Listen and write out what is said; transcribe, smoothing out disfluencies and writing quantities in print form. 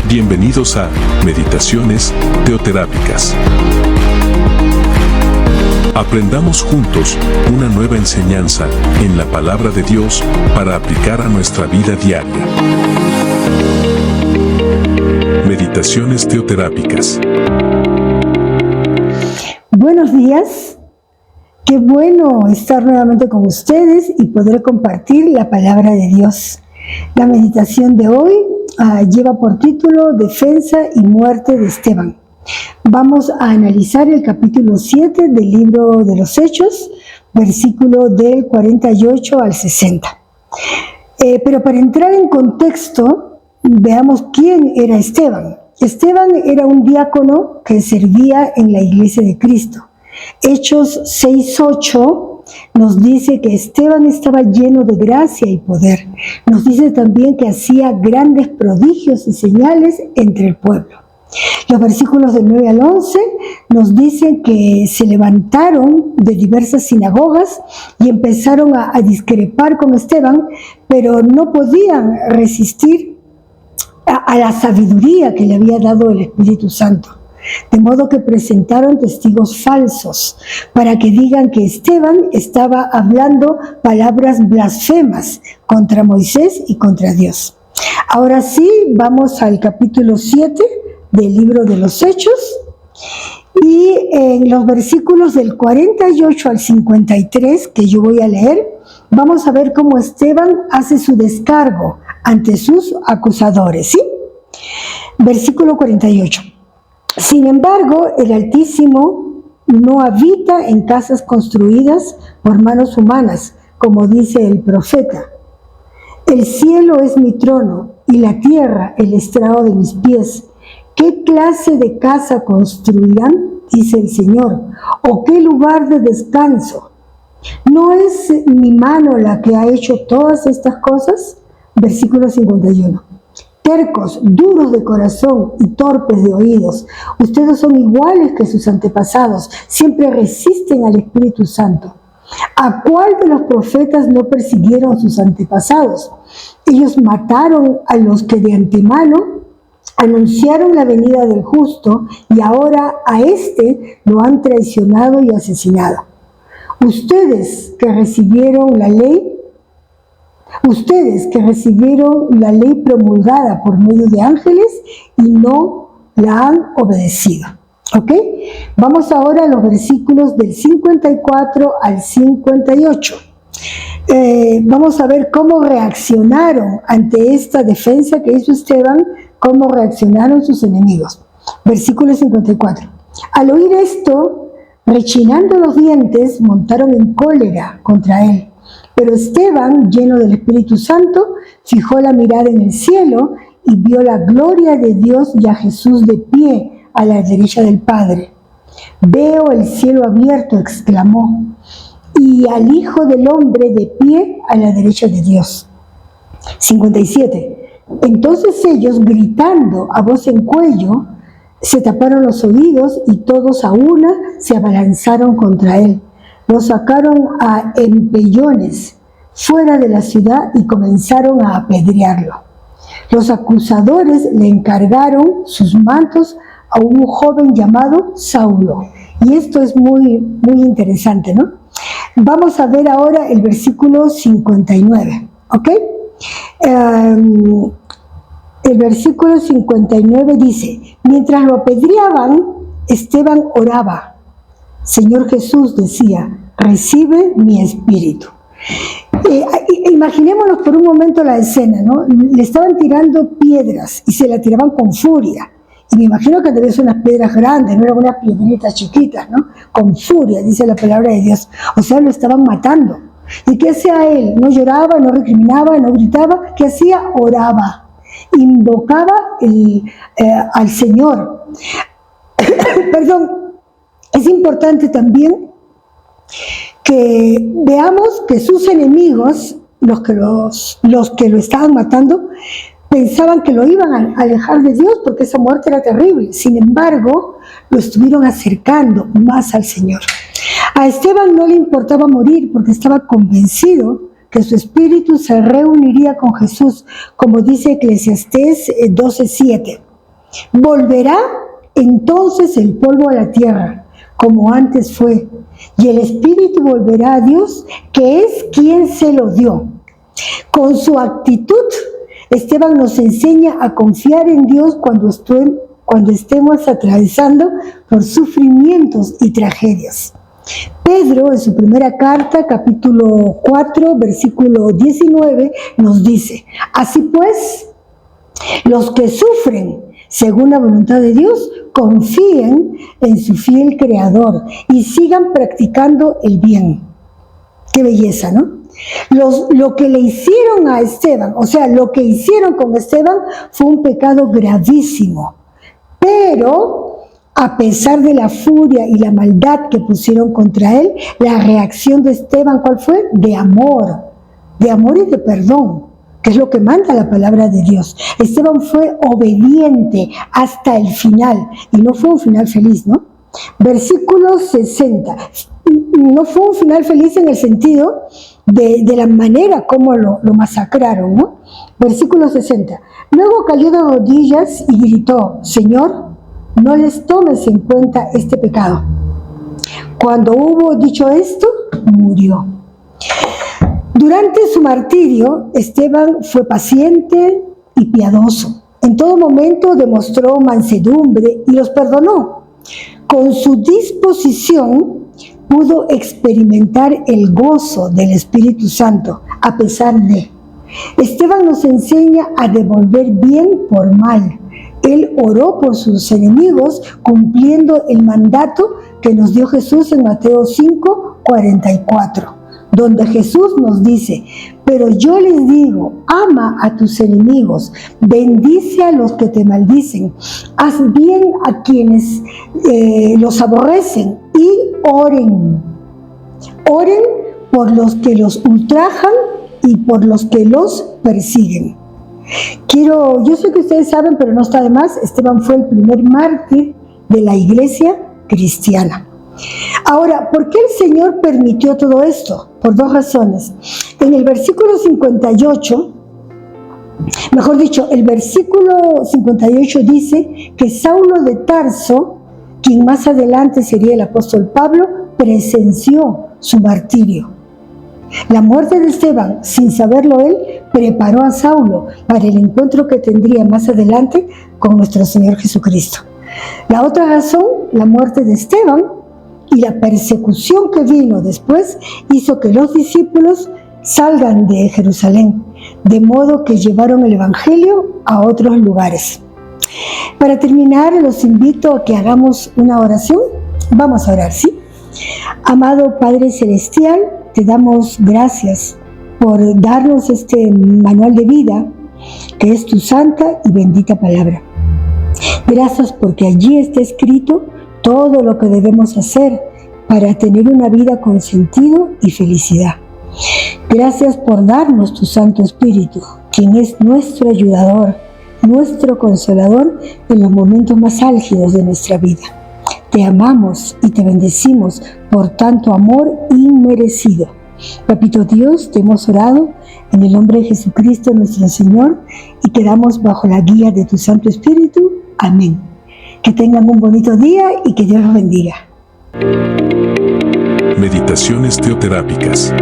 Bienvenidos a Meditaciones Teoterápicas. Aprendamos juntos una nueva enseñanza en la palabra de Dios para aplicar a nuestra vida diaria. Meditaciones Teoterápicas. Buenos días. Qué bueno estar nuevamente con ustedes y poder compartir la palabra de Dios. La meditación de hoy lleva por título Defensa y muerte de Esteban. Vamos a analizar el capítulo 7 del libro de los Hechos, versículo del 48 al 60. Pero para entrar en contexto, veamos quién era Esteban. Esteban era un diácono que servía en la iglesia de Cristo. Hechos 6:8 nos dice que Esteban estaba lleno de gracia y poder. Nos dice también que hacía grandes prodigios y señales entre el pueblo. Los versículos del 9 al 11 nos dicen que se levantaron de diversas sinagogas y empezaron a discrepar con Esteban, pero no podían resistir a la sabiduría que le había dado el Espíritu Santo. De modo que presentaron testigos falsos para que digan que Esteban estaba hablando palabras blasfemas contra Moisés y contra Dios. Ahora sí, vamos al capítulo 7 del libro de los Hechos y en los versículos del 48 al 53 que yo voy a leer, vamos a ver cómo Esteban hace su descargo ante sus acusadores, ¿sí? Versículo 48. Sin embargo, el Altísimo no habita en casas construidas por manos humanas, como dice el profeta. El cielo es mi trono y la tierra el estrado de mis pies. ¿Qué clase de casa construirán? Dice el Señor. ¿O qué lugar de descanso? ¿No es mi mano la que ha hecho todas estas cosas? Versículo 51. Tercos, duros de corazón y torpes de oídos. Ustedes son iguales que sus antepasados, siempre resisten al Espíritu Santo. ¿A cuál de los profetas no persiguieron sus antepasados? Ellos mataron a los que de antemano anunciaron la venida del justo y ahora a este lo han traicionado y asesinado. Ustedes que recibieron la ley promulgada por medio de ángeles y no la han obedecido. ¿Ok? Vamos ahora a los versículos del 54 al 58. Vamos a ver cómo reaccionaron ante esta defensa que hizo Esteban, cómo reaccionaron sus enemigos. Versículo 54. Al oír esto, rechinando los dientes, montaron en cólera contra él. Pero Esteban, lleno del Espíritu Santo, fijó la mirada en el cielo y vio la gloria de Dios y a Jesús de pie a la derecha del Padre. Veo el cielo abierto, exclamó, y al Hijo del Hombre de pie a la derecha de Dios. 57. Entonces ellos, gritando a voz en cuello, se taparon los oídos y todos a una se abalanzaron contra él. Lo sacaron a empellones fuera de la ciudad y comenzaron a apedrearlo. Los acusadores le encargaron sus mantos a un joven llamado Saulo. Y esto es muy interesante, ¿no? Vamos a ver ahora el versículo 59, ¿ok? El versículo 59 dice, mientras lo apedreaban, Esteban oraba. Señor Jesús, decía, recibe mi espíritu. Imaginémonos por un momento la escena, ¿no? Le estaban tirando piedras y se la tiraban con furia. Y me imagino que debían ser unas piedras grandes, no eran unas piedritas chiquitas, ¿no? Con furia, dice la palabra de Dios. O sea, lo estaban matando. ¿Y qué hacía él? No lloraba, no recriminaba, no gritaba. ¿Qué hacía? Oraba. Invocaba al Señor. Perdón. Es importante también que veamos que sus enemigos, los que lo estaban matando, pensaban que lo iban a alejar de Dios porque esa muerte era terrible. Sin embargo, lo estuvieron acercando más al Señor. A Esteban no le importaba morir porque estaba convencido que su espíritu se reuniría con Jesús, como dice Eclesiastés 12:7. Volverá entonces el polvo a la tierra, como antes fue, y el espíritu volverá a Dios, que es quien se lo dio. Con su actitud, Esteban nos enseña a confiar en Dios cuando estemos atravesando por sufrimientos y tragedias. Pedro, en su primera carta, capítulo 4, versículo 19, nos dice: así pues, los que sufren según la voluntad de Dios, confíen en su fiel Creador y sigan practicando el bien. Qué belleza, ¿no? Lo que le hicieron a Esteban, o sea, lo que hicieron con Esteban fue un pecado gravísimo. Pero, a pesar de la furia y la maldad que pusieron contra él, la reacción de Esteban, ¿cuál fue? De amor y de perdón, que es lo que manda la palabra de Dios. Esteban fue obediente hasta el final, y no fue un final feliz, ¿no? Versículo 60. No fue un final feliz en el sentido de la manera como lo masacraron, ¿no? Versículo 60. Luego cayó de rodillas y gritó: Señor, no les tomes en cuenta este pecado. Cuando hubo dicho esto, murió. Durante su martirio, Esteban fue paciente y piadoso. En todo momento demostró mansedumbre y los perdonó. Con su disposición pudo experimentar el gozo del Espíritu Santo, a pesar de. Esteban nos enseña a devolver bien por mal. Él oró por sus enemigos, cumpliendo el mandato que nos dio Jesús en Mateo 5:44, donde Jesús nos dice: pero yo les digo, ama a tus enemigos, bendice a los que te maldicen, haz bien a quienes los aborrecen y oren. Oren por los que los ultrajan y por los que los persiguen. Yo sé que ustedes saben, pero no está de más, Esteban fue el primer mártir de la iglesia cristiana. Ahora, ¿por qué el Señor permitió todo esto? Por dos razones. En el versículo 58, mejor dicho, el versículo 58 dice que Saulo de Tarso, quien más adelante sería el apóstol Pablo, presenció su martirio. La muerte de Esteban, sin saberlo él, preparó a Saulo para el encuentro que tendría más adelante con nuestro Señor Jesucristo. La otra razón, la muerte de Esteban y la persecución que vino después, hizo que los discípulos salgan de Jerusalén, de modo que llevaron el Evangelio a otros lugares. Para terminar, los invito a que hagamos una oración. Vamos a orar, ¿sí? Amado Padre Celestial, te damos gracias por darnos este manual de vida, que es tu santa y bendita palabra. Gracias porque allí está escrito todo lo que debemos hacer para tener una vida con sentido y felicidad. Gracias por darnos tu Santo Espíritu, quien es nuestro ayudador, nuestro consolador en los momentos más álgidos de nuestra vida. Te amamos y te bendecimos por tanto amor inmerecido. Papito Dios, te hemos orado en el nombre de Jesucristo nuestro Señor y quedamos bajo la guía de tu Santo Espíritu. Amén. Que tengan un bonito día y que Dios los bendiga. Meditaciones teoterápicas.